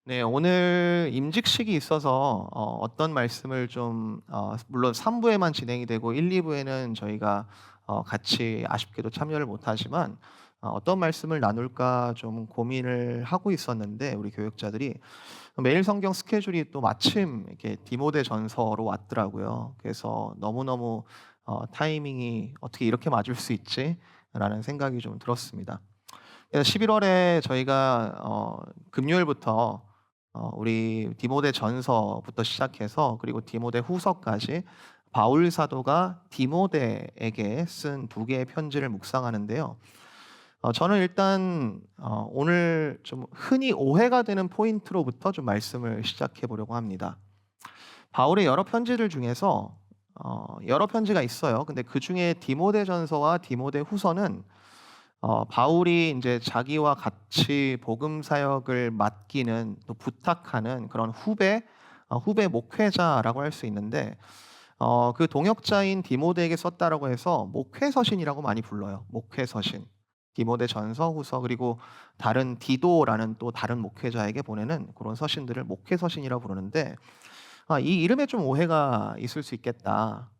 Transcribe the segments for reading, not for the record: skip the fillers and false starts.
네, 오늘 임직식이 있어서 어떤 말씀을 좀 물론 3 부에만 진행이 되고 1, 2 부에는 저희가 같이 아쉽게도 참여를 못 하지만 어떤 말씀을 나눌까 좀 고민을 하고 있었는데 우리 교육자들이 매일 성경 스케줄이 또 마침 이렇게 디모데 전서로 왔더라고요. 그래서 너무너무 타이밍이 '어떻게 이렇게 맞을 수 있지?'라는 생각이 좀 들었습니다. 그래서 11 월에 저희가 금요일부터 우리 디모데 전서부터 시작해서 그리고 디모데 후서까지 바울 사도가 디모데에게 쓴 2개의 편지를 묵상하는데요. 저는 일단 오늘 좀 흔히 오해가 되는 포인트로부터 좀 말씀을 시작해 보려고 합니다. 바울의 여러 편지들 중에서 여러 편지가 있어요. 근데 그중에 디모데전서와 디모데후서는 바울이 인제 자기와 같이 복음 사역을 맡기는 또 부탁하는 그런 후배 목회자라고 할 수 있는데 그 동역자인 디모데에게 썼다라고 해서 목회서신이라고 많이 불러요. 목회서신. 디모데전서, 후서 그리고 다른 디도라는 또 다른 목회자에게 보내는 그런 서신들을 목회서신이라고 부르는데 이 이름에 좀 오해가 있을 수 있겠다.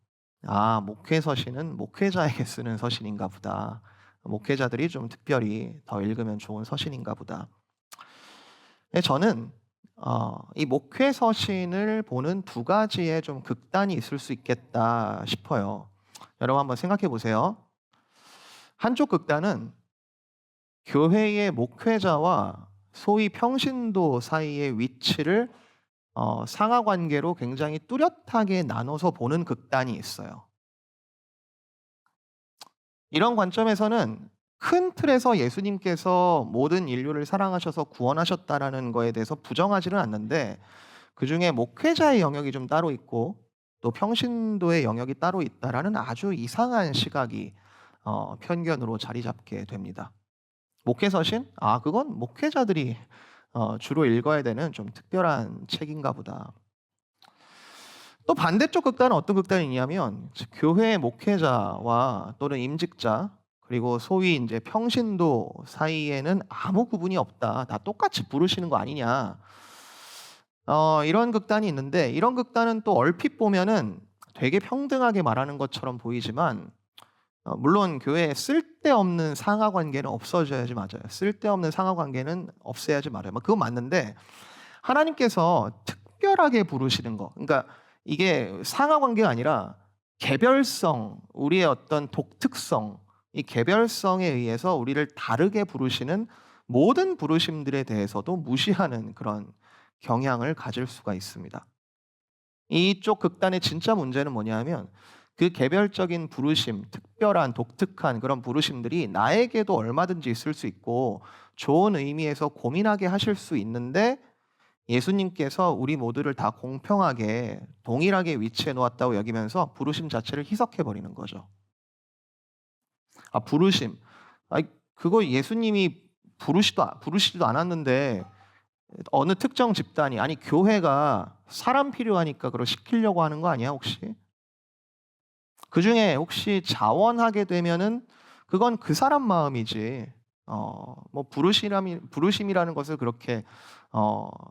'아 목회서신은 목회자에게 쓰는 서신인가 보다. 목회자들이 좀 특별히 더 읽으면 좋은 서신인가 보다.' 예 저는 이 목회서신을 보는 2가지의 좀 극단이 있을 수 있겠다 싶어요. 여러분 한번 생각해 보세요. 한쪽 극단은 교회의 목회자와 소위 평신도 사이의 위치를 상하 관계로 굉장히 뚜렷하게 나눠서 보는 극단이 있어요. 이런 관점에서는 큰 틀에서 예수님께서 모든 인류를 사랑하셔서 구원하셨다라는 거에 대해서 부정하지는 않는데 그중에 목회자의 영역이 좀 따로 있고 또 평신도의 영역이 따로 있다라는 아주 이상한 시각이 편견으로 자리 잡게 됩니다. 목회서신? 그건 목회자들이 주로 읽어야 되는 좀 특별한 책인가 보다. 또 반대쪽 극단은 어떤 극단이냐면 교회 목회자와 또는 임직자 그리고 소위 인제 평신도 사이에는 아무 구분이 없다. 다 똑같이 부르시는 거 아니냐. 이런 극단이 있는데 이런 극단은 또 얼핏 보면은 되게 평등하게 말하는 것처럼 보이지만 물론 교회에 쓸데없는 상하 관계는 없어져야지 맞아요. 쓸데없는 상하 관계는 없애야지 말아요. 그건 맞는데 하나님께서 특별하게 부르시는 거 그러니까 이게 상하 관계가 아니라 개별성, 우리의 어떤 독특성, 이 개별성에 의해서 우리를 다르게 부르시는 모든 부르심들에 대해서도 무시하는 그런 경향을 가질 수가 있습니다. 이쪽 극단의 진짜 문제는 뭐냐면 그 개별적인 부르심, 특별한 독특한 그런 부르심들이 나에게도 얼마든지 있을 수 있고 좋은 의미에서 고민하게 하실 수 있는데 예수님께서 우리 모두를 다 공평하게 동일하게 위치해 놓았다고 여기면서 부르심 자체를 희석해 버리는 거죠. 부르심. 아이 그거 예수님이 부르시지도 않았는데 어느 특정 집단이 아니 교회가 사람 필요하니까 그걸 시키려고 하는 거 아니야 혹시? 그중에 혹시 자원하게 되면은 그건 그 사람 마음이지 뭐 부르심이라는 것을 그렇게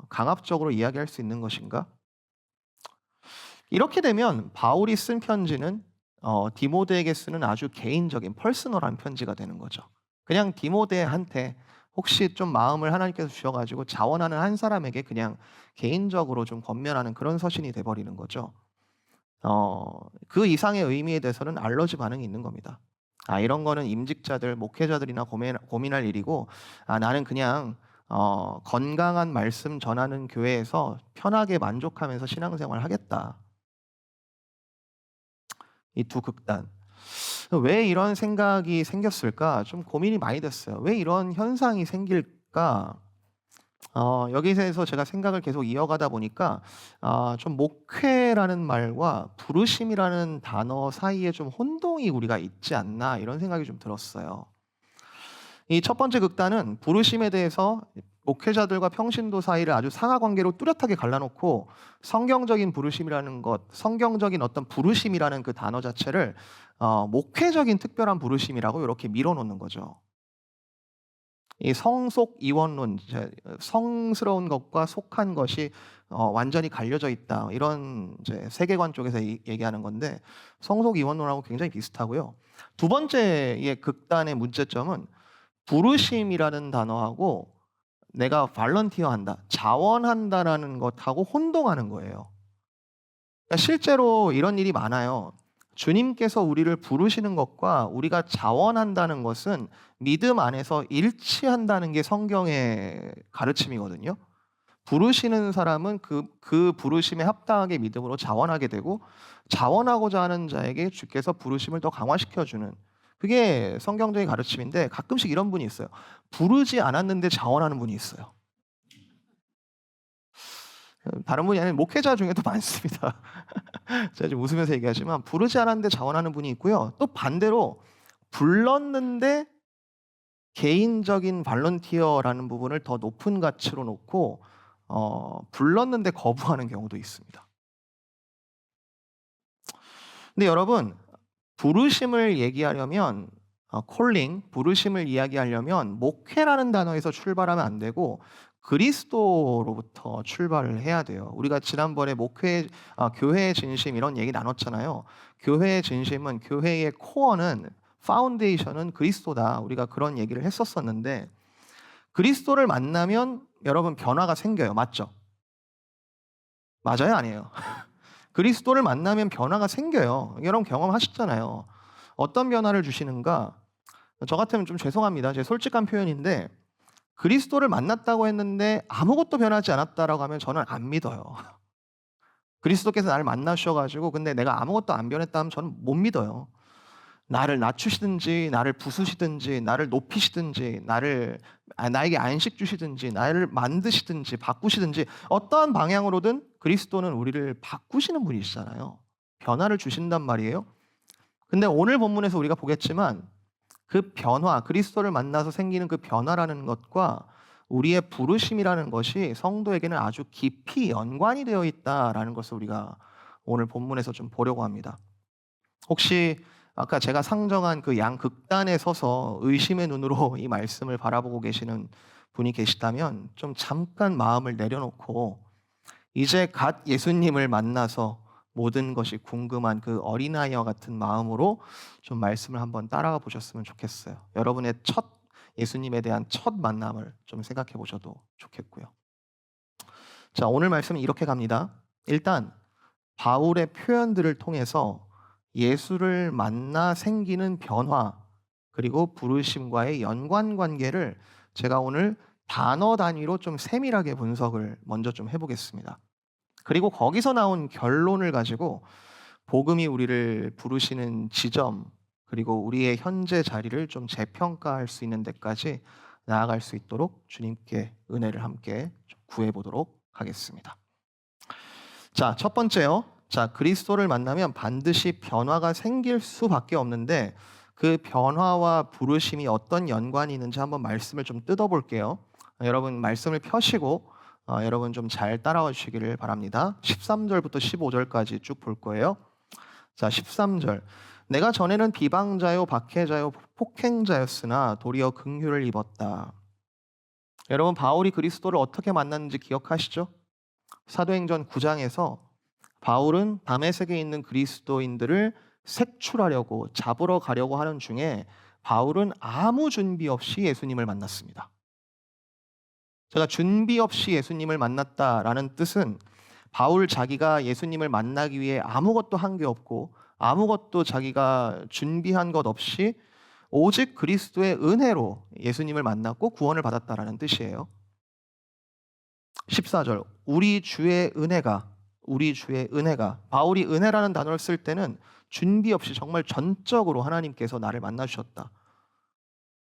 강압적으로 이야기할 수 있는 것인가? 이렇게 되면 바울이 쓴 편지는 디모데에게 쓰는 아주 개인적인 퍼스널한 편지가 되는 거죠. 그냥 디모데한테 혹시 좀 마음을 하나님께서 주셔 가지고 자원하는 한 사람에게 그냥 개인적으로 좀 권면하는 그런 서신이 돼 버리는 거죠. 그 이상의 의미에 대해서는 알러지 반응이 있는 겁니다. 이런 거는 임직자들, 목회자들이나 고민할 일이고 나는 그냥 건강한 말씀 전하는 교회에서 편하게 만족하면서 신앙생활을 하겠다. 이 두 극단. 왜 이런 생각이 생겼을까? 좀 고민이 많이 됐어요. 왜 이런 현상이 생길까? 여기서 제가 생각을 계속 이어가다 보니까 좀 목회라는 말과 부르심이라는 단어 사이에 좀 혼동이 우리가 있지 않나 이런 생각이 좀 들었어요. 이 첫 번째 극단은 부르심에 대해서 목회자들과 평신도 사이를 아주 상하 관계로 뚜렷하게 갈라놓고 성경적인 부르심이라는 것, 성경적인 어떤 부르심이라는 그 단어 자체를 목회적인 특별한 부르심이라고 이렇게 밀어놓는 거죠. 이 성속 이원론, 성스러운 것과 속한 것이 완전히 갈려져 있다. 이런 이제 세계관 쪽에서 얘기하는 건데 성속 이원론하고 굉장히 비슷하고요. 두 번째의 극단의 문제점은 부르심이라는 단어하고 내가 발런티어한다, 자원한다라는 것하고 혼동하는 거예요. 그러니까 실제로 이런 일이 많아요. 주님께서 우리를 부르시는 것과 우리가 자원한다는 것은 믿음 안에서 일치한다는 게 성경의 가르침이거든요. 부르시는 사람은 그 부르심에 합당하게 믿음으로 자원하게 되고, 자원하고자 하는 자에게 주께서 부르심을 더 강화시켜주는, 그게 성경적인 가르침인데, 가끔씩 이런 분이 있어요. 부르지 않았는데 자원하는 분이 있어요. 다른 분이 아니라 목회자 중에도 많습니다. 제가 좀 웃으면서 얘기하지만 부르지 않았는데 자원하는 분이 있고요. 또 반대로 불렀는데 개인적인 발런티어라는 부분을 더 높은 가치로 놓고 불렀는데 거부하는 경우도 있습니다. 근데 여러분, 부르심을 얘기하려면 콜링, 부르심을 이야기하려면 목회라는 단어에서 출발하면 안 되고 그리스도로부터 출발을 해야 돼요. 우리가 지난번에 교회의 진심 이런 얘기 나눴잖아요. 교회의 진심은, 교회의 코어는, 파운데이션은 그리스도다. 우리가 그런 얘기를 했었었는데 그리스도를 만나면 여러분 변화가 생겨요. 맞죠? 맞아요? 아니에요? 그리스도를 만나면 변화가 생겨요. 여러분 경험하셨잖아요. 어떤 변화를 주시는가? 저 같으면 좀 죄송합니다. 제 솔직한 표현인데 그리스도를 만났다고 했는데 아무것도 변하지 않았다라고 하면 저는 안 믿어요. 그리스도께서 나를 만나셔가지고 근데 내가 아무것도 안 변했다 하면 저는 못 믿어요. 나를 낮추시든지 나를 부수시든지 나를 높이시든지 나에게 안식 주시든지 나를 만드시든지 바꾸시든지 어떠한 방향으로든 그리스도는 우리를 바꾸시는 분이시잖아요. 변화를 주신단 말이에요. 근데 오늘 본문에서 우리가 보겠지만 그 변화, 그리스도를 만나서 생기는 그 변화라는 것과 우리의 부르심이라는 것이 성도에게는 아주 깊이 연관이 되어 있다라는 것을 우리가 오늘 본문에서 좀 보려고 합니다. 혹시 아까 제가 상정한 그 양극단에 서서 의심의 눈으로 이 말씀을 바라보고 계시는 분이 계시다면 좀 잠깐 마음을 내려놓고 이제 갓 예수님을 만나서 모든 것이 궁금한 그 어린아이와 같은 마음으로 좀 말씀을 한번 따라가 보셨으면 좋겠어요. 여러분의 예수님에 대한 첫 만남을 좀 생각해 보셔도 좋겠고요. 자, 오늘 말씀은 이렇게 갑니다. 일단 바울의 표현들을 통해서 예수를 만나 생기는 변화 그리고 부르심과의 연관 관계를 제가 오늘 단어 단위로 좀 세밀하게 분석을 먼저 좀 해보겠습니다. 그리고 거기서 나온 결론을 가지고 복음이 우리를 부르시는 지점 그리고 우리의 현재 자리를 좀 재평가할 수 있는 데까지 나아갈 수 있도록 주님께 은혜를 함께 좀 구해보도록 하겠습니다. 자, 첫 번째요. 자, 그리스도를 만나면 반드시 변화가 생길 수밖에 없는데 그 변화와 부르심이 어떤 연관이 있는지 한번 말씀을 좀 뜯어볼게요. 여러분 말씀을 펴시고 여러분 좀 잘 따라와 주시기를 바랍니다. 13절부터 15절까지 쭉 볼 거예요. 자, 13절. 내가 전에는 비방자요 박해자요 폭행자였으나 도리어 긍휼을 입었다. 여러분 바울이 그리스도를 어떻게 만났는지 기억하시죠? 사도행전 9장에서 바울은 다메섹에 있는 그리스도인들을 색출하려고 잡으러 가려고 하는 중에 바울은 아무 준비 없이 예수님을 만났습니다. 제가 준비 없이 예수님을 만났다라는 뜻은 바울 자기가 예수님을 만나기 위해 아무것도 한 게 없고 아무것도 자기가 준비한 것 없이 오직 그리스도의 은혜로 예수님을 만났고 구원을 받았다라는 뜻이에요. 14절. 우리 주의 은혜가 바울이 은혜라는 단어를 쓸 때는 준비 없이 정말 전적으로 하나님께서 나를 만나 주셨다.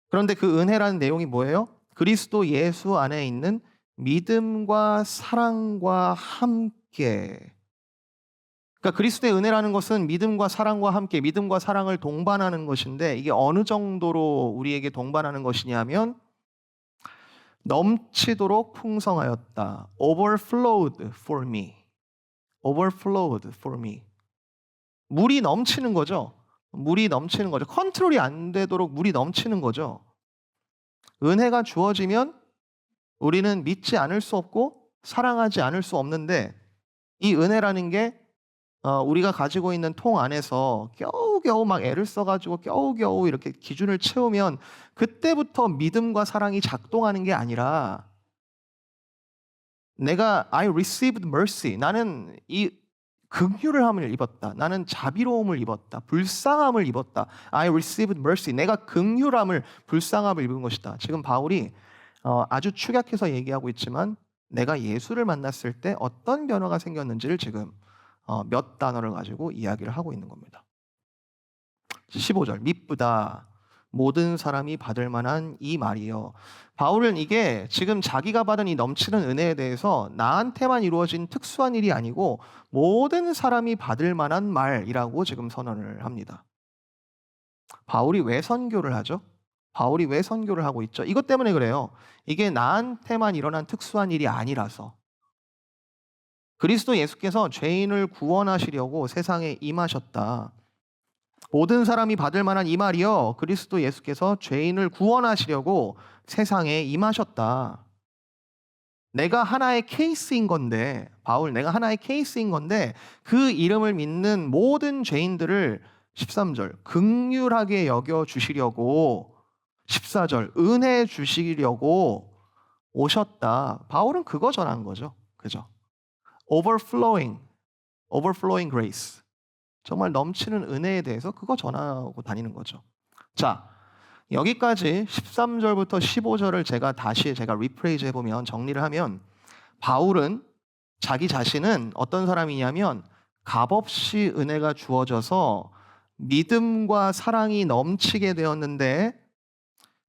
그런데 그 은혜라는 내용이 뭐예요? 그리스도 예수 안에 있는 믿음과 사랑과 함께. 그러니까 그리스도의 은혜라는 것은 믿음과 사랑과 함께, 믿음과 사랑을 동반하는 것인데 이게 어느 정도로 우리에게 동반하는 것이냐면 넘치도록 풍성하였다. Overflowed for me. Overflowed for me. 물이 넘치는 거죠. 물이 넘치는 거죠. 컨트롤이 안 되도록 물이 넘치는 거죠. 은혜가 주어지면 우리는 믿지 않을 수 없고 사랑하지 않을 수 없는데, 이 은혜라는 게 우리가 가지고 있는 통 안에서 겨우겨우 막 애를 써가지고 겨우겨우 이렇게 기준을 채우면 그때부터 믿음과 사랑이 작동하는 게 아니라, 내가 I received mercy, 나는 이 긍휼함을 입었다, 나는 자비로움을 입었다, 불쌍함을 입었다. I received mercy, 내가 긍휼함을, 불쌍함을 입은 것이다. 지금 바울이 아주 축약해서 얘기하고 있지만 내가 예수를 만났을 때 어떤 변화가 생겼는지를 지금 몇 단어를 가지고 이야기를 하고 있는 겁니다. 15절, 미쁘다 모든 사람이 받을 만한 이 말이요. 바울은 이게 지금 자기가 받은 이 넘치는 은혜에 대해서 나한테만 이루어진 특수한 일이 아니고 모든 사람이 받을 만한 말이라고 지금 선언을 합니다. 바울이 왜 선교를 하죠? 바울이 왜 선교를 하고 있죠? 이것 때문에 그래요. 이게 나한테만 일어난 특수한 일이 아니라서. 그리스도 예수께서 죄인을 구원하시려고 세상에 임하셨다. 모든 사람이 받을 만한 이 말이요, 그리스도 예수께서 죄인을 구원하시려고 세상에 임하셨다. 내가 하나의 케이스인 건데, 바울, 내가 하나의 케이스인 건데 그 이름을 믿는 모든 죄인들을 13절 긍휼하게 여겨 주시려고, 14절 은혜 주시려고 오셨다. 바울은 그거 전한 거죠. 그죠? overflowing grace. 정말 넘치는 은혜에 대해서 그거 전하고 다니는 거죠. 자, 여기까지 13절부터 15절을 제가 리프레이즈 해보면, 정리를 하면, 바울은 자기 자신은 어떤 사람이냐면 값없이 은혜가 주어져서 믿음과 사랑이 넘치게 되었는데,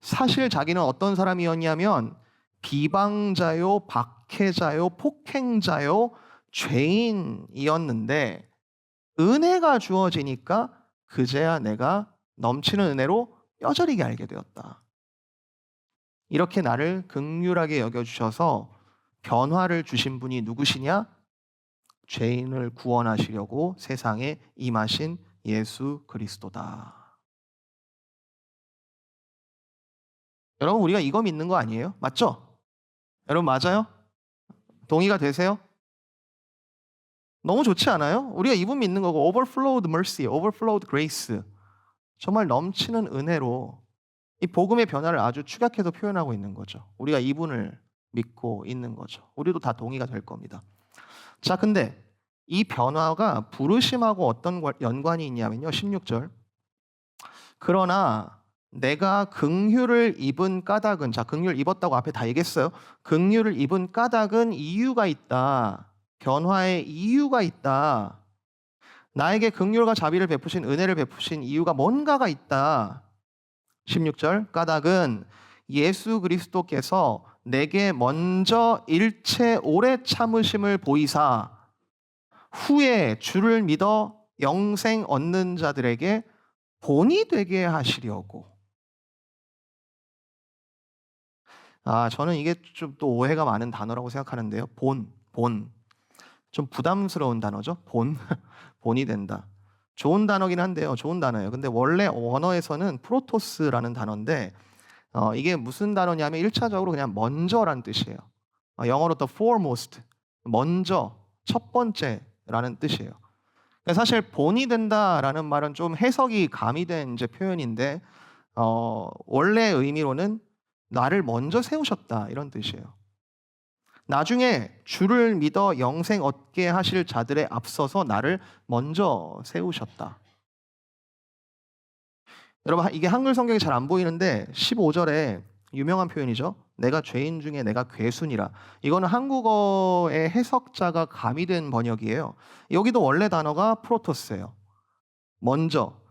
사실 자기는 어떤 사람이었냐면 비방자요, 박해자요, 폭행자요, 죄인이었는데 은혜가 주어지니까 그제야 내가 넘치는 은혜로 뼈저리게 알게 되었다. 이렇게 나를 긍휼하게 여겨주셔서 변화를 주신 분이 누구시냐? 죄인을 구원하시려고 세상에 임하신 예수 그리스도다. 여러분, 우리가 이거 믿는 거 아니에요? 맞죠? 여러분, 맞아요? 동의가 되세요? 너무 좋지 않아요? 우리가 이분 믿는 거고, overflowed mercy, overflowed grace, 정말 넘치는 은혜로 이 복음의 변화를 아주 축약해서 표현하고 있는 거죠. 우리가 이분을 믿고 있는 거죠. 우리도 다 동의가 될 겁니다. 자, 근데 이 변화가 부르심하고 어떤 연관이 있냐면요, 16절 그러나 내가 긍휼을 입은 까닭은, 자, 긍휼 입었다고 앞에 다 얘기했어요. 긍휼을 입은 까닭은 이유가 있다. 변화의 이유가 있다. 나에게 긍휼과 자비를 베푸신, 은혜를 베푸신 이유가 뭔가가 있다. 16절 까닭은 예수 그리스도께서 내게 먼저 일체 오래 참으심을 보이사 후에 주를 믿어 영생 얻는 자들에게 본이 되게 하시려고. 저는 이게 좀 또 오해가 많은 단어라고 생각하는데요. 본. 좀 부담스러운 단어죠. 본이 된다. 좋은 단어긴 한데요. 좋은 단어예요. 근데 원래 원어에서는 프로토스라는 단어인데 이게 무슨 단어냐면 1차적으로 그냥 먼저라는 뜻이에요. 영어로 the foremost, 먼저, 첫 번째라는 뜻이에요. 그러니까 사실 본이 된다라는 말은 좀 해석이 가미된 이제 표현인데 원래 의미로는 나를 먼저 세우셨다, 이런 뜻이에요. 나중에 주를 믿어 영생 얻게 하실 자들에 앞서서 나를 먼저 세우셨다. 여러분, 이게 한글 성경이 잘 안 보이는데 15절에 유명한 표현이죠. 내가 죄인 중에 내가 괴순이라. 이거는 한국어의 해석자가 가미된 번역이에요. 여기도 원래 단어가 프로토스예요. 먼저.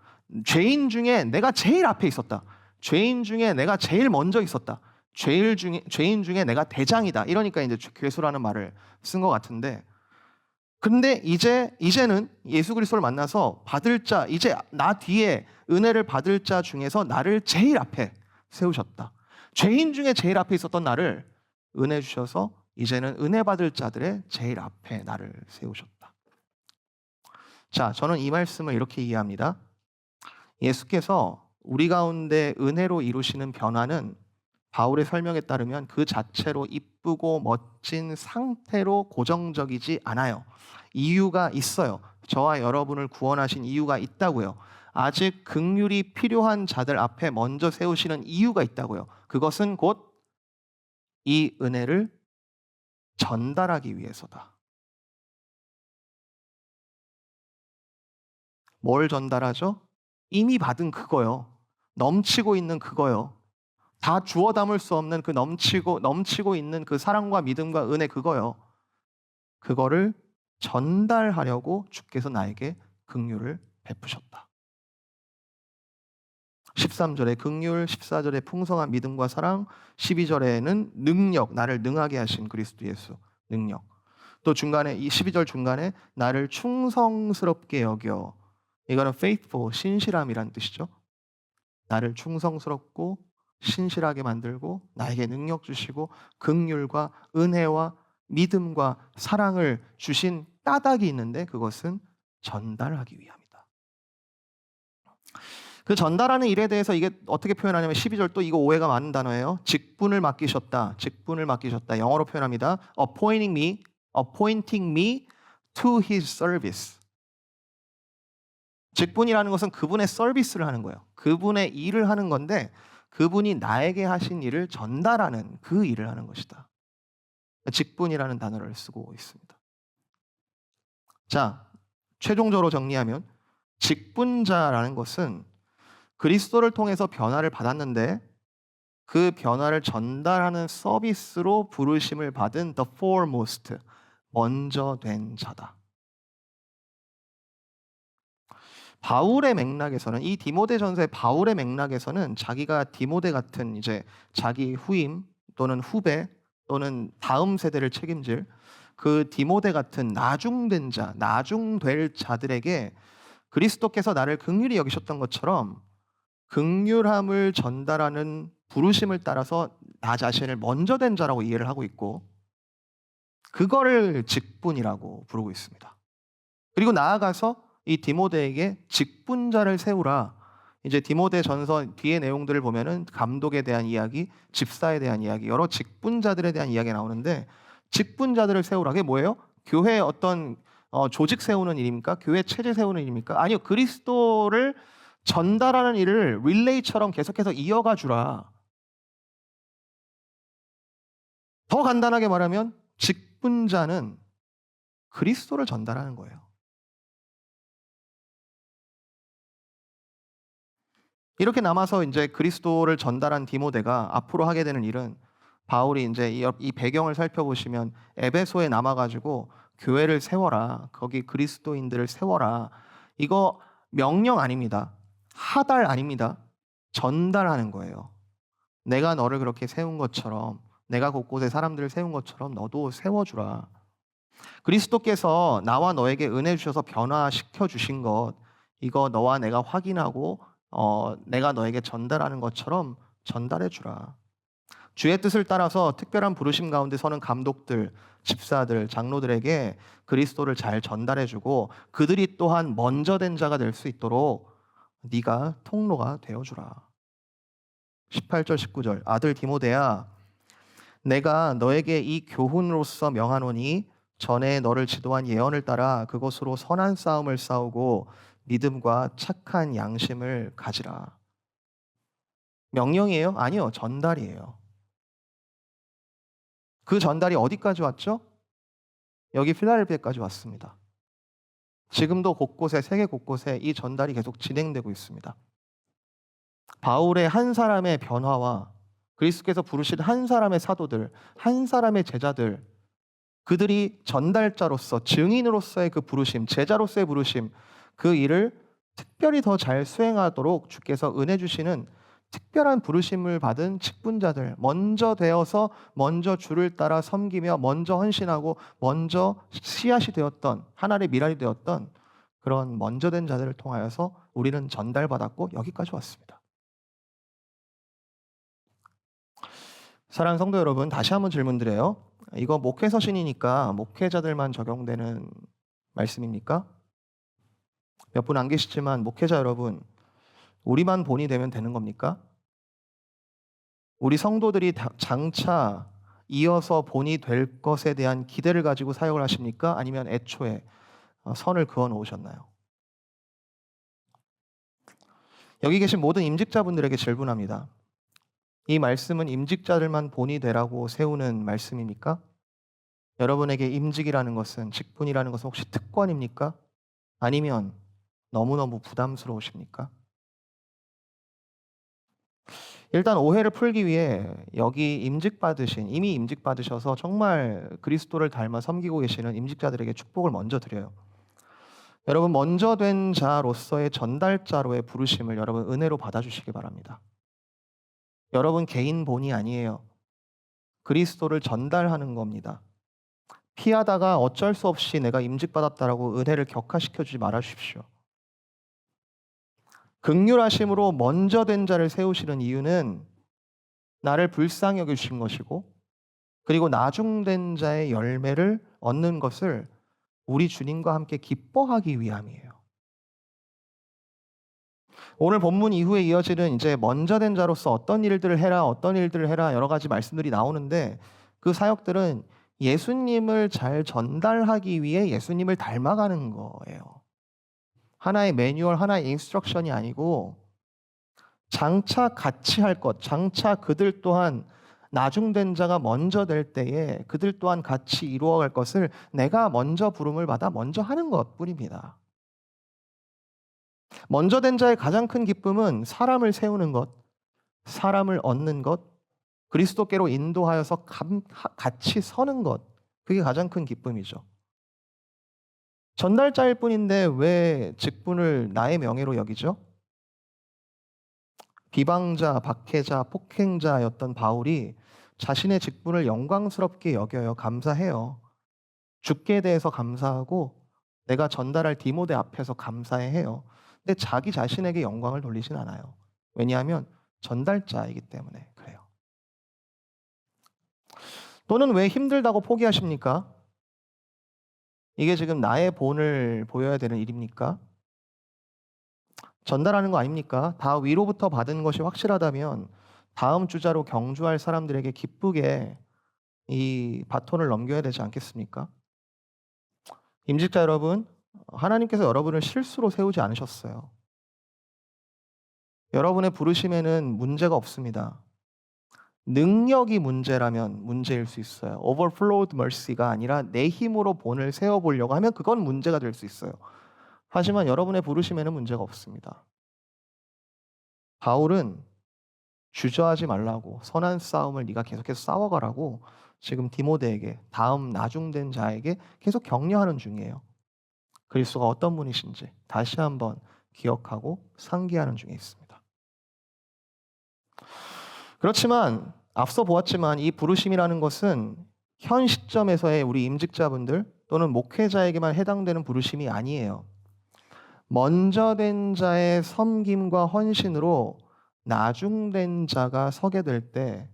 죄인 중에 내가 제일 앞에 있었다. 죄인 중에 내가 제일 먼저 있었다. 죄인 중에 내가 대장이다. 이러니까 이제 괴수라는 말을 쓴 것 같은데, 근데 이제는 예수 그리스도를 만나서 받을 자, 이제 나 뒤에 은혜를 받을 자 중에서 나를 제일 앞에 세우셨다. 죄인 중에 제일 앞에 있었던 나를 은혜 주셔서 이제는 은혜 받을 자들의 제일 앞에 나를 세우셨다. 자, 저는 이 말씀을 이렇게 이해합니다. 예수께서 우리 가운데 은혜로 이루시는 변화는 바울의 설명에 따르면 그 자체로 이쁘고 멋진 상태로 고정적이지 않아요. 이유가 있어요. 저와 여러분을 구원하신 이유가 있다고요. 아직 긍휼이 필요한 자들 앞에 먼저 세우시는 이유가 있다고요. 그것은 곧 이 은혜를 전달하기 위해서다. 뭘 전달하죠? 이미 받은 그거요. 넘치고 있는 그거요. 다 주워 담을 수 없는 그 넘치고 있는 그 사랑과 믿음과 은혜 그거요. 그거를 전달하려고 주께서 나에게 긍휼을 베푸셨다. 13절에 긍휼, 14절에 풍성한 믿음과 사랑, 12절에는 능력, 나를 능하게 하신 그리스도 예수 능력. 또 중간에 이 12절 중간에 나를 충성스럽게 여겨. 이거는 faithful, 신실함이라는 뜻이죠. 나를 충성스럽고 신실하게 만들고 나에게 능력 주시고 긍휼과 은혜와 믿음과 사랑을 주신 까닭이 있는데 그것은 전달하기 위함이다. 그 전달하는 일에 대해서 이게 어떻게 표현하냐면 12절 또 이거 오해가 많은 단어예요. 직분을 맡기셨다. 직분을 맡기셨다. 영어로 표현합니다. appointing me to his service. 직분이라는 것은 그분의 서비스를 하는 거예요. 그분의 일을 하는 건데 그분이 나에게 하신 일을 전달하는 그 일을 하는 것이다. 직분이라는 단어를 쓰고 있습니다. 자, 최종적으로 정리하면 직분자라는 것은 그리스도를 통해서 변화를 받았는데 그 변화를 전달하는 서비스로 부르심을 받은 the foremost, 먼저 된 자다. 바울의 맥락에서는 이 디모데전서의 바울의 맥락에서는 자기가 디모데 같은 이제 자기 후임 또는 후배 또는 다음 세대를 책임질 그 디모데 같은 나중된 자, 나중될 자들에게 그리스도께서 나를 긍휼히 여기셨던 것처럼 긍휼함을 전달하는 부르심을 따라서 나 자신을 먼저 된 자라고 이해를 하고 있고 그거를 직분이라고 부르고 있습니다. 그리고 나아가서 이 디모데에게 직분자를 세우라. 이제 디모데 전서 뒤의 내용들을 보면은 감독에 대한 이야기, 집사에 대한 이야기, 여러 직분자들에 대한 이야기가 나오는데 직분자들을 세우라. 그게 뭐예요? 교회의 어떤 조직 세우는 일입니까? 교회 체제 세우는 일입니까? 아니요. 그리스도를 전달하는 일을 릴레이처럼 계속해서 이어가 주라. 더 간단하게 말하면 직분자는 그리스도를 전달하는 거예요. 이렇게 남아서 이제 그리스도를 전달한 디모데가 앞으로 하게 되는 일은 바울이 이제 이 배경을 살펴보시면 에베소에 남아가지고 교회를 세워라. 거기 그리스도인들을 세워라. 이거 명령 아닙니다. 하달 아닙니다. 전달하는 거예요. 내가 너를 그렇게 세운 것처럼 내가 곳곳에 사람들을 세운 것처럼 너도 세워주라. 그리스도께서 나와 너에게 은혜 주셔서 변화시켜 주신 것 이거 너와 내가 확인하고 내가 너에게 전달하는 것처럼 전달해 주라. 주의 뜻을 따라서 특별한 부르심 가운데 서는 감독들, 집사들, 장로들에게 그리스도를 잘 전달해 주고 그들이 또한 먼저 된 자가 될 수 있도록 네가 통로가 되어 주라. 18절 19절 아들 디모데야 내가 너에게 이 교훈으로서 명하노니 전에 너를 지도한 예언을 따라 그것으로 선한 싸움을 싸우고 믿음과 착한 양심을 가지라. 명령이에요? 아니요. 전달이에요. 그 전달이 어디까지 왔죠? 여기 필라델피아까지 왔습니다. 지금도 곳곳에 세계 곳곳에 이 전달이 계속 진행되고 있습니다. 바울의 한 사람의 변화와 그리스도께서 부르신 한 사람의 사도들, 한 사람의 제자들 그들이 전달자로서 증인으로서의 그 부르심, 제자로서의 부르심 그 일을 특별히 더 잘 수행하도록 주께서 은혜 주시는 특별한 부르심을 받은 직분자들 먼저 되어서 먼저 주를 따라 섬기며 먼저 헌신하고 먼저 씨앗이 되었던 하나님의 미랄이 되었던 그런 먼저 된 자들을 통하여서 우리는 전달받았고 여기까지 왔습니다. 사랑하는 성도 여러분 다시 한번 질문드려요. 이거 목회서신이니까 목회자들만 적용되는 말씀입니까? 몇 분 안 계시지만 목회자 여러분 우리만 본이 되면 되는 겁니까? 우리 성도들이 장차 이어서 본이 될 것에 대한 기대를 가지고 사역을 하십니까? 아니면 애초에 선을 그어 놓으셨나요? 여기 계신 모든 임직자분들에게 질문합니다. 이 말씀은 임직자들만 본이 되라고 세우는 말씀입니까? 여러분에게 임직이라는 것은, 직분이라는 것은 혹시 특권입니까? 아니면 너무너무 부담스러우십니까? 일단 오해를 풀기 위해 여기 이미 임직 받으셔서 정말 그리스도를 닮아 섬기고 계시는 임직자들에게 축복을 먼저 드려요. 여러분, 먼저 된 자로서의 전달자로의 부르심을 여러분 은혜로 받아주시기 바랍니다. 여러분 개인 본이 아니에요. 그리스도를 전달하는 겁니다. 피하다가 어쩔 수 없이 내가 임직받았다라고 은혜를 격화시켜주지 말아주십시오. 긍휼하심으로 먼저 된 자를 세우시는 이유는 나를 불쌍히 여겨주신 것이고, 그리고 나중된 자의 열매를 얻는 것을 우리 주님과 함께 기뻐하기 위함이에요. 오늘 본문 이후에 이어지는 이제 먼저 된 자로서 어떤 일들을 해라 여러 가지 말씀들이 나오는데, 그 사역들은 예수님을 잘 전달하기 위해 예수님을 닮아가는 거예요. 하나의 매뉴얼, 하나의 인스트럭션이 아니고 장차 같이 할 것, 장차 그들 또한 나중된 자가 먼저 될 때에 그들 또한 같이 이루어갈 것을 내가 먼저 부름을 받아 먼저 하는 것뿐입니다. 먼저 된 자의 가장 큰 기쁨은 사람을 세우는 것, 사람을 얻는 것, 그리스도께로 인도하여서 같이 서는 것, 그게 가장 큰 기쁨이죠. 전달자일 뿐인데 왜 직분을 나의 명예로 여기죠? 비방자, 박해자, 폭행자였던 바울이 자신의 직분을 영광스럽게 여겨요. 감사해요. 주께 대해서 감사하고 내가 전달할 디모데 앞에서 감사해요. 근데 자기 자신에게 영광을 돌리진 않아요. 왜냐하면 전달자이기 때문에 그래요. 또는 왜 힘들다고 포기하십니까? 이게 지금 나의 본을 보여야 되는 일입니까? 전달하는 거 아닙니까? 다 위로부터 받은 것이 확실하다면 다음 주자로 경주할 사람들에게 기쁘게 이 바톤을 넘겨야 되지 않겠습니까? 임직자 여러분, 하나님께서 여러분을 실수로 세우지 않으셨어요. 여러분의 부르심에는 문제가 없습니다. 능력이 문제라면 문제일 수 있어요. overflowed mercy가 아니라 내 힘으로 본을 세워보려고 하면 그건 문제가 될 수 있어요. 하지만 여러분의 부르심에는 문제가 없습니다. 바울은 주저하지 말라고, 선한 싸움을 네가 계속해서 싸워가라고 지금 디모데에게, 다음 나중된 자에게 계속 격려하는 중이에요. 그리스도가 어떤 분이신지 다시 한번 기억하고 상기하는 중에 있습니다. 그렇지만 앞서 보았지만 이 부르심이라는 것은 현 시점에서의 우리 임직자분들 또는 목회자에게만 해당되는 부르심이 아니에요. 먼저 된 자의 섬김과 헌신으로 나중된 자가 서게 될 때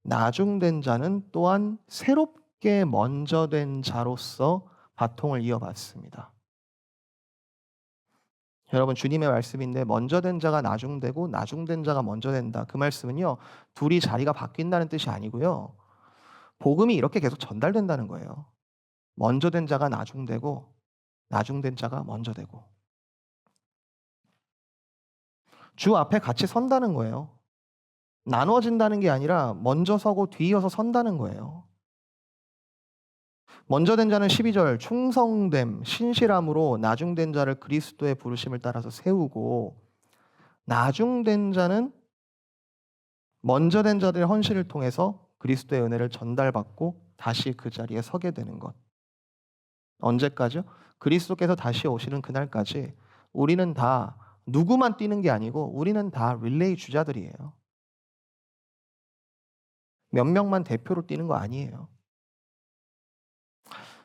나중된 자는 또한 새롭게 먼저 된 자로서 바통을 이어받습니다. 여러분, 주님의 말씀인데 먼저 된 자가 나중되고 나중된 자가 먼저 된다. 그 말씀은요, 둘이 자리가 바뀐다는 뜻이 아니고요, 복음이 이렇게 계속 전달된다는 거예요. 먼저 된 자가 나중되고 나중된 자가 먼저 되고 주 앞에 같이 선다는 거예요. 나누어진다는 게 아니라 먼저 서고 뒤이어서 선다는 거예요. 먼저 된 자는 12절 충성됨, 신실함으로 나중된 자를 그리스도의 부르심을 따라서 세우고, 나중된 자는 먼저 된 자들의 헌신을 통해서 그리스도의 은혜를 전달받고 다시 그 자리에 서게 되는 것. 언제까지요? 그리스도께서 다시 오시는 그날까지 우리는 다 누구만 뛰는 게 아니고 우리는 다 릴레이 주자들이에요. 몇 명만 대표로 뛰는 거 아니에요.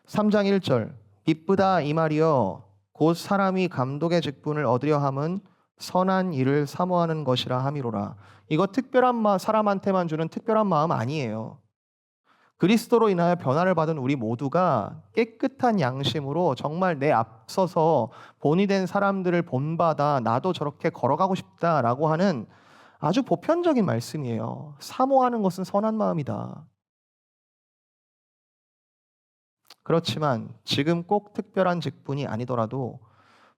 3장 1절 기쁘다 이 말이여 곧 사람이 감독의 직분을 얻으려 함은 선한 일을 사모하는 것이라 함이로라. 이거 특별한 사람한테만 주는 특별한 마음 아니에요. 그리스도로 인하여 변화를 받은 우리 모두가 깨끗한 양심으로 정말 내 앞서서 본이 된 사람들을 본받아 나도 저렇게 걸어가고 싶다라고 하는 아주 보편적인 말씀이에요. 사모하는 것은 선한 마음이다. 그렇지만 지금 꼭 특별한 직분이 아니더라도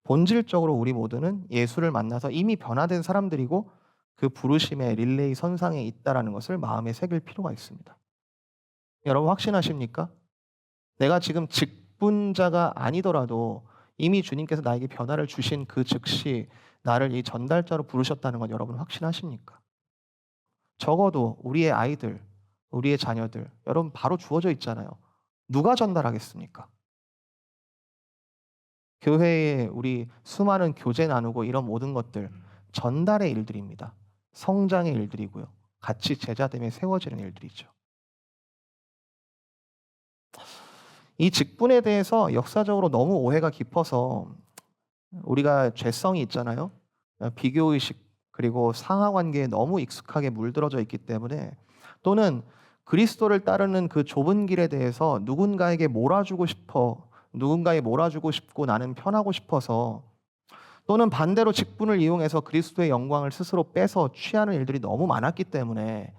본질적으로 우리 모두는 예수를 만나서 이미 변화된 사람들이고 그 부르심의 릴레이 선상에 있다라는 것을 마음에 새길 필요가 있습니다. 여러분 확신하십니까? 내가 지금 직분자가 아니더라도 이미 주님께서 나에게 변화를 주신 그 즉시 나를 이 전달자로 부르셨다는 건 여러분 확신하십니까? 적어도 우리의 아이들, 우리의 자녀들, 여러분 바로 주어져 있잖아요. 누가 전달하겠습니까? 교회에 우리 수많은 교제 나누고 이런 모든 것들 전달의 일들입니다. 성장의 일들이고요. 같이 제자됨에 세워지는 일들이죠. 이 직분에 대해서 역사적으로 너무 오해가 깊어서 우리가 죄성이 있잖아요. 비교의식 그리고 상하관계에 너무 익숙하게 물들어져 있기 때문에 또는 그리스도를 따르는 그 좁은 길에 대해서 누군가에게 몰아주고 싶어 누군가에 몰아주고 싶고 나는 편하고 싶어서 또는 반대로 직분을 이용해서 그리스도의 영광을 스스로 빼서 취하는 일들이 너무 많았기 때문에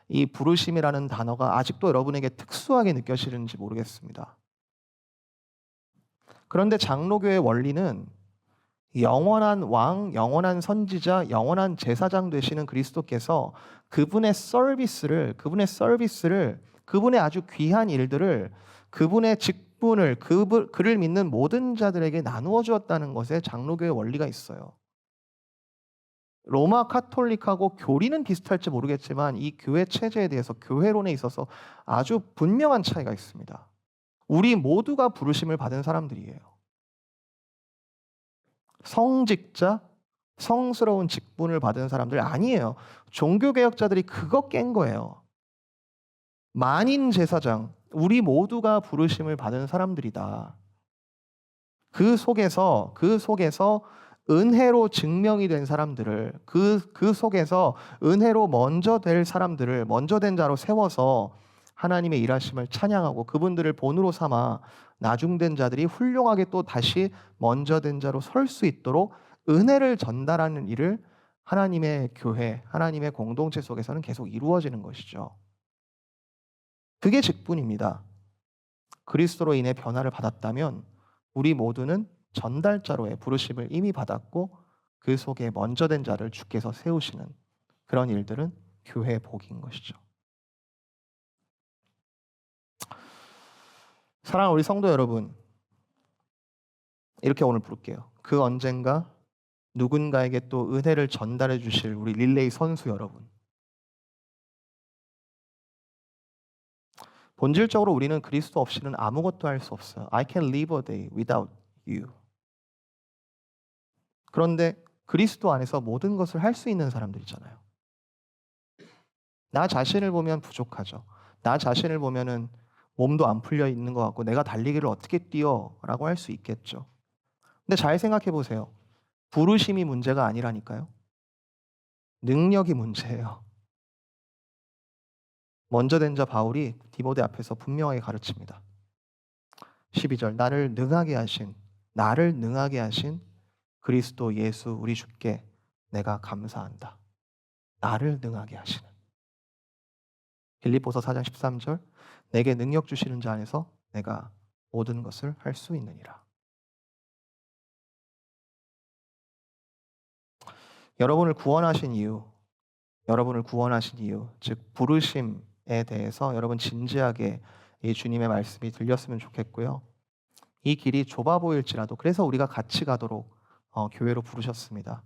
이 부르심이라는 단어가 아직도 여러분에게 특수하게 느껴지는지 모르겠습니다. 그런데 장로교의 원리는 영원한 왕, 영원한 선지자, 영원한 제사장 되시는 그리스도께서 그분의 아주 귀한 일들을 그분의 직분을 그를 믿는 모든 자들에게 나누어 주었다는 것에 장로교의 원리가 있어요. 로마 카톨릭하고 교리는 비슷할지 모르겠지만 이 교회 체제에 대해서 교회론에 있어서 아주 분명한 차이가 있습니다. 우리 모두가 부르심을 받은 사람들이에요. 성직자, 성스러운 직분을 받은 사람들 아니에요. 종교개혁자들이 그거 깬 거예요. 만인 제사장, 우리 모두가 부르심을 받은 사람들이다. 그 속에서 은혜로 증명이 된 사람들을 그 속에서 은혜로 먼저 될 사람들을 먼저 된 자로 세워서 하나님의 일하심을 찬양하고 그분들을 본으로 삼아 나중된 자들이 훌륭하게 또 다시 먼저 된 자로 설 수 있도록 은혜를 전달하는 일을 하나님의 교회, 하나님의 공동체 속에서는 계속 이루어지는 것이죠. 그게 직분입니다. 그리스도로 인해 변화를 받았다면 우리 모두는 전달자로의 부르심을 이미 받았고 그 속에 먼저 된 자를 주께서 세우시는 그런 일들은 교회의 복인 것이죠. 사랑하는 우리 성도 여러분, 이렇게 오늘 부를게요. 그 언젠가 누군가에게 또 은혜를 전달해 주실 우리 릴레이 선수 여러분. 본질적으로 우리는 그리스도 없이는 아무것도 할 수 없어요. I can live a day without you. 그런데 그리스도 안에서 모든 것을 할 수 있는 사람들이잖아요. 나 자신을 보면 부족하죠. 나 자신을 보면은 몸도 안 풀려 있는 것 같고 내가 달리기를 어떻게 뛰어라고 할 수 있겠죠. 근데 잘 생각해 보세요. 부르심이 문제가 아니라니까요. 능력이 문제예요. 먼저 된 자 바울이 디모데 앞에서 분명하게 가르칩니다. 12절 나를 능하게 하신 그리스도 예수 우리 주께 내가 감사한다. 나를 능하게 하시는. 빌립보서 4장 13절 내게 능력 주시는 자 안에서 내가 모든 것을 할 수 있느니라. 여러분을 구원하신 이유, 즉 부르심에 대해서 여러분 진지하게 이 주님의 말씀이 들렸으면 좋겠고요. 이 길이 좁아 보일지라도 그래서 우리가 같이 가도록 교회로 부르셨습니다.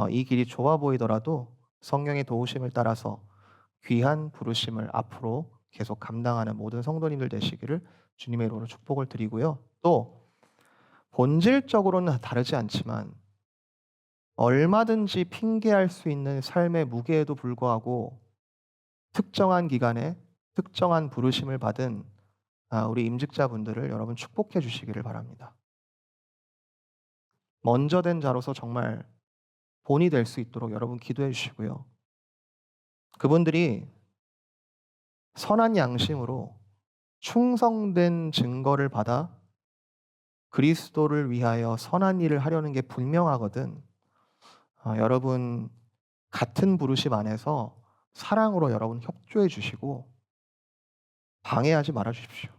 이 길이 좁아 보이더라도 성령의 도우심을 따라서 귀한 부르심을 앞으로 계속 감당하는 모든 성도님들 되시기를 주님의 이름으로 축복을 드리고요. 또 본질적으로는 다르지 않지만 얼마든지 핑계할 수 있는 삶의 무게에도 불구하고 특정한 기간에 특정한 부르심을 받은 우리 임직자분들을 여러분 축복해 주시기를 바랍니다. 먼저 된 자로서 정말 본이 될 수 있도록 여러분 기도해 주시고요. 그분들이 선한 양심으로 충성된 증거를 받아 그리스도를 위하여 선한 일을 하려는 게 분명하거든. 여러분 같은 부르심 안에서 사랑으로 여러분 협조해 주시고 방해하지 말아 주십시오.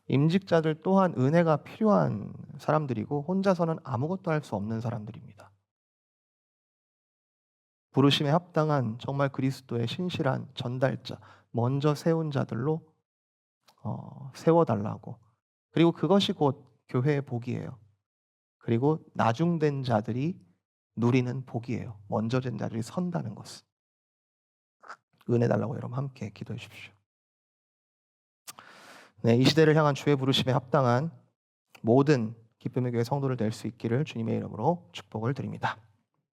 임직자들 또한 은혜가 필요한 사람들이고 혼자서는 아무것도 할 수 없는 사람들입니다. 부르심에 합당한 정말 그리스도의 신실한 전달자, 먼저 세운 자들로 세워 달라고. 그리고 그것이 곧 교회의 복이에요. 그리고 나중된 자들이 누리는 복이에요. 먼저 된 자들이 선다는 것은. 은혜 달라고 여러분 함께 기도해 주십시오. 네, 이 시대를 향한 주의 부르심에 합당한 모든 기쁨의 교회 성도를 될 수 있기를 주님의 이름으로 축복을 드립니다.